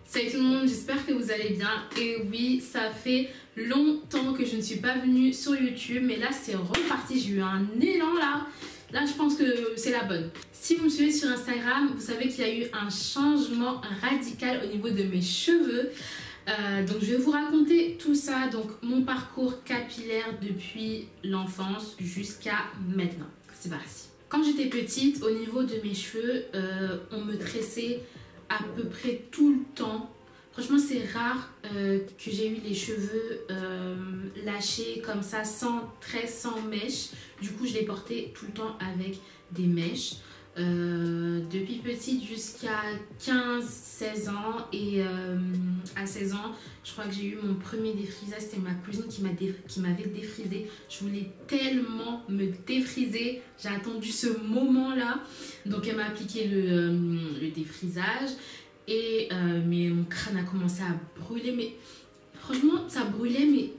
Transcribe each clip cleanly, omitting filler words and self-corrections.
Salut tout le monde, j'espère que vous allez bien. Et oui, ça fait longtemps que je ne suis pas venue sur YouTube, mais là c'est reparti, j'ai eu un élan là. Là je pense que c'est la bonne. Si vous me suivez sur Instagram, vous savez qu'il y a eu un changement radical au niveau de mes cheveux. Donc je vais vous raconter tout ça, donc mon parcours capillaire depuis l'enfance jusqu'à maintenant. C'est parti. Quand j'étais petite, au niveau de mes cheveux, on me tressait à peu près tout le temps. Franchement, c'est rare que j'ai eu les cheveux lâchés comme ça, sans tresse, sans mèche. Du coup, je les portais tout le temps avec des mèches. Depuis petite jusqu'à 15-16 ans. Et à 16 ans, je crois que j'ai eu mon premier défrisage. C'était ma cousine qui m'avait défrisé. Je voulais tellement me défriser. J'ai attendu ce moment-là. Donc elle m'a appliqué le défrisage. Et mais mon crâne a commencé à brûler. Mais franchement, ça brûlait. Mais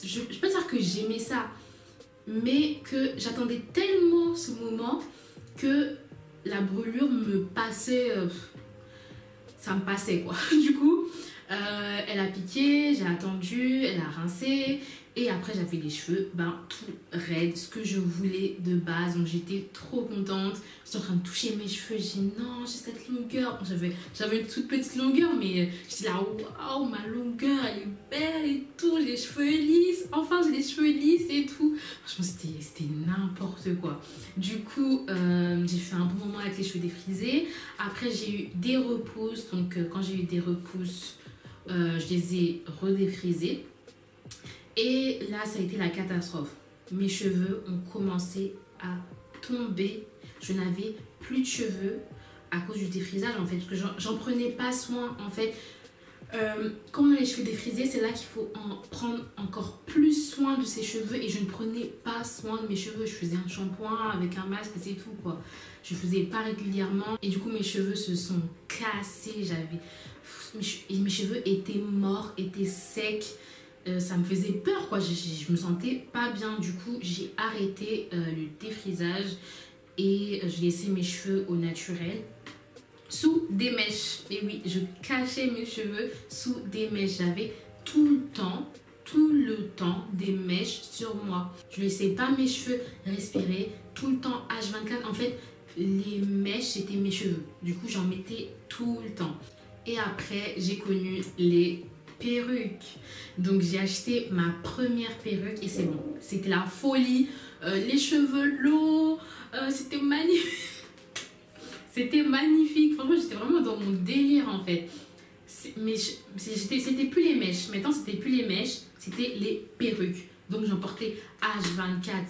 je peux pas dire que j'aimais ça. Mais que j'attendais tellement ce moment que la brûlure me passait, ça me passait quoi. Du coup, elle a piqué, j'ai attendu, elle a rincé et après j'avais les cheveux tout raides, ce que je voulais de base. Donc j'étais trop contente. J'étais en train de toucher mes cheveux, j'ai dit non, j'ai cette longueur. J'avais une toute petite longueur, mais j'étais là, waouh, ma longueur elle est belle et tout, j'ai les cheveux lisses, enfin j'ai les cheveux lisses et tout. Franchement c'était n'importe quoi. Du coup j'ai fait un bon moment avec les cheveux défrisés. Après j'ai eu des repousses, donc quand j'ai eu des repousses je les ai redéfrisés. Et là, ça a été la catastrophe. Mes cheveux ont commencé à tomber. Je n'avais plus de cheveux à cause du défrisage, en fait. Parce que j'en prenais pas soin, en fait. Quand on a les cheveux défrisés, c'est là qu'il faut en prendre encore plus soin de ses cheveux. Et je ne prenais pas soin de mes cheveux. Je faisais un shampoing avec un masque, c'est tout, quoi. Je faisais pas régulièrement. Et du coup, mes cheveux se sont cassés. Mes cheveux étaient morts, étaient secs. Ça me faisait peur quoi, je me sentais pas bien. Du coup j'ai arrêté le défrisage et je laissais mes cheveux au naturel sous des mèches. Et oui, je cachais mes cheveux sous des mèches. J'avais tout le temps des mèches sur moi. Je laissais pas mes cheveux respirer tout le temps H24. En fait les mèches c'était mes cheveux, du coup j'en mettais tout le temps. Et après j'ai connu les perruque. Donc j'ai acheté ma première perruque et c'est bon, c'était la folie. Les cheveux longs, c'était magnifique. C'était magnifique, franchement j'étais vraiment dans mon délire en fait. Mais c'était plus les mèches, maintenant c'était plus les mèches, c'était les perruques. Donc j'en portais H24.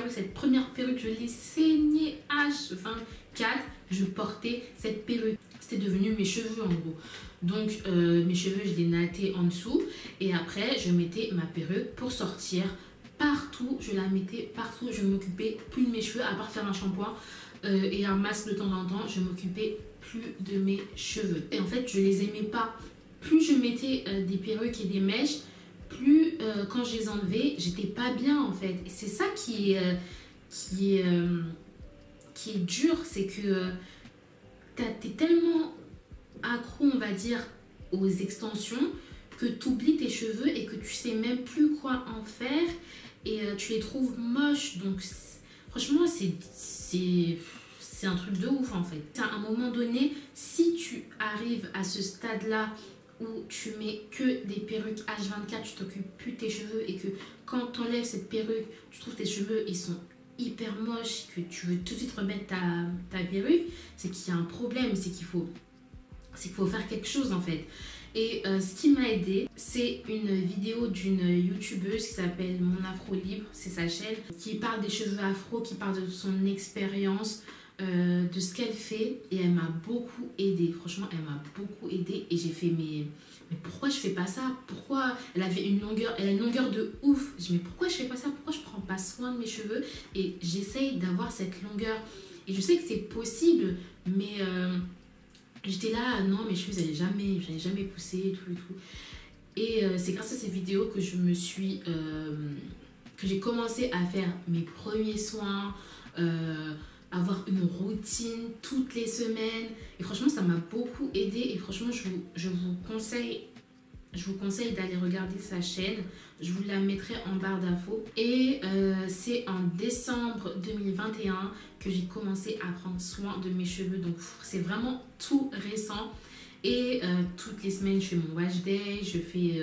Cette première perruque, je l'ai saignée H24. Je portais cette perruque. C'était devenu mes cheveux en gros. Donc mes cheveux, je les nattais en dessous. Et après, je mettais ma perruque pour sortir partout. Je la mettais partout. Je ne m'occupais plus de mes cheveux, à part faire un shampoing et un masque de temps en temps. Je ne m'occupais plus de mes cheveux. Et en fait, je les aimais pas. Plus je mettais des perruques et des mèches, plus quand je les enlevais, j'étais pas bien en fait. Et c'est ça qui est dur, c'est que t'es tellement accro, on va dire, aux extensions que tu oublies tes cheveux et que tu sais même plus quoi en faire et tu les trouves moches. Donc franchement c'est un truc de ouf en fait. À un moment donné, si tu arrives à ce stade là où tu mets que des perruques H24, tu t'occupes plus de tes cheveux et que quand tu enlèves cette perruque, tu trouves tes cheveux ils sont hyper moches, que tu veux tout de suite remettre ta perruque, c'est qu'il y a un problème, c'est qu'il faut faire quelque chose en fait. Et ce qui m'a aidé, c'est une vidéo d'une youtubeuse qui s'appelle Mon Afro Libre, c'est sa chaîne, qui parle des cheveux afro, qui parle de son expérience, de ce qu'elle fait, et elle m'a beaucoup aidée. Franchement elle m'a beaucoup aidée et j'ai fait mais pourquoi je fais pas ça, pourquoi elle a une longueur de ouf. Je dis mais pourquoi je fais pas ça, pourquoi je prends pas soin de mes cheveux et j'essaye d'avoir cette longueur. Et je sais que c'est possible, mais j'étais là, non mes cheveux j'allais jamais pousser et tout. Et c'est grâce à ces vidéos que que j'ai commencé à faire mes premiers soins, avoir une routine toutes les semaines. Et franchement, ça m'a beaucoup aidé. Et franchement, je vous conseille d'aller regarder sa chaîne. Je vous la mettrai en barre d'infos. Et c'est en décembre 2021 que j'ai commencé à prendre soin de mes cheveux. Donc c'est vraiment tout récent. Et toutes les semaines, je fais mon wash day, je fais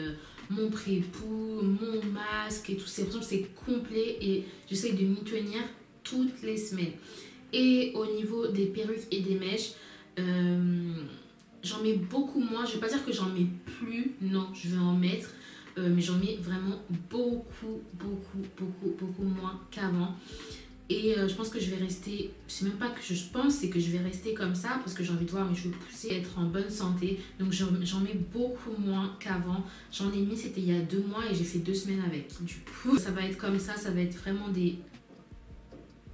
mon pré-pou, mon masque et tout. Franchement, c'est complet et j'essaye de m'y tenir toutes les semaines. Et au niveau des perruques et des mèches, j'en mets beaucoup moins. Je ne vais pas dire que j'en mets plus, non, je vais en mettre. Mais j'en mets vraiment beaucoup moins qu'avant. Et je pense que je vais rester, c'est même pas que je pense, c'est que je vais rester comme ça parce que j'ai envie de voir mes cheveux pousser, être en bonne santé. Donc j'en mets beaucoup moins qu'avant. J'en ai mis, c'était il y a 2 mois et j'ai fait 2 semaines avec. Du coup, ça va être comme ça va être vraiment des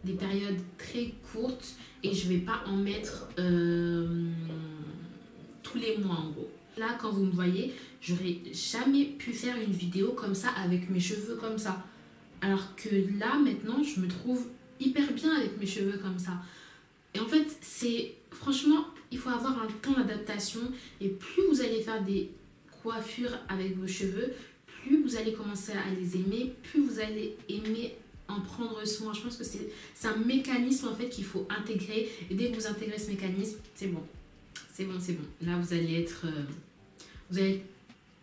périodes très courtes et je vais pas en mettre tous les mois en gros. Là, quand vous me voyez, j'aurais jamais pu faire une vidéo comme ça avec mes cheveux comme ça. Alors que là, maintenant, je me trouve hyper bien avec mes cheveux comme ça. Et en fait, franchement, il faut avoir un temps d'adaptation. Et plus vous allez faire des coiffures avec vos cheveux, plus vous allez commencer à les aimer, plus vous allez aimer en prendre soin. Je pense que c'est un mécanisme en fait qu'il faut intégrer. Et dès que vous intégrez ce mécanisme, c'est bon. C'est bon. Là, vous allez être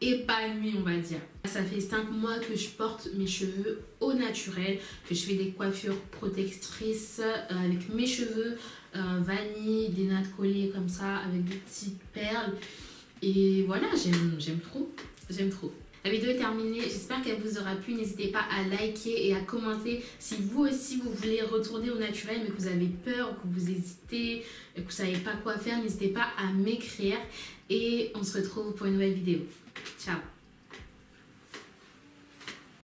épanouie, on va dire. Ça fait 5 mois que je porte mes cheveux au naturel, que je fais des coiffures protectrices avec mes cheveux vanille, des nattes collées comme ça, avec des petites perles. Et voilà, j'aime trop. La vidéo est terminée, j'espère qu'elle vous aura plu. N'hésitez pas à liker et à commenter si vous aussi vous voulez retourner au naturel mais que vous avez peur ou que vous hésitez, que vous ne savez pas quoi faire. N'hésitez pas à m'écrire et on se retrouve pour une nouvelle vidéo. Ciao!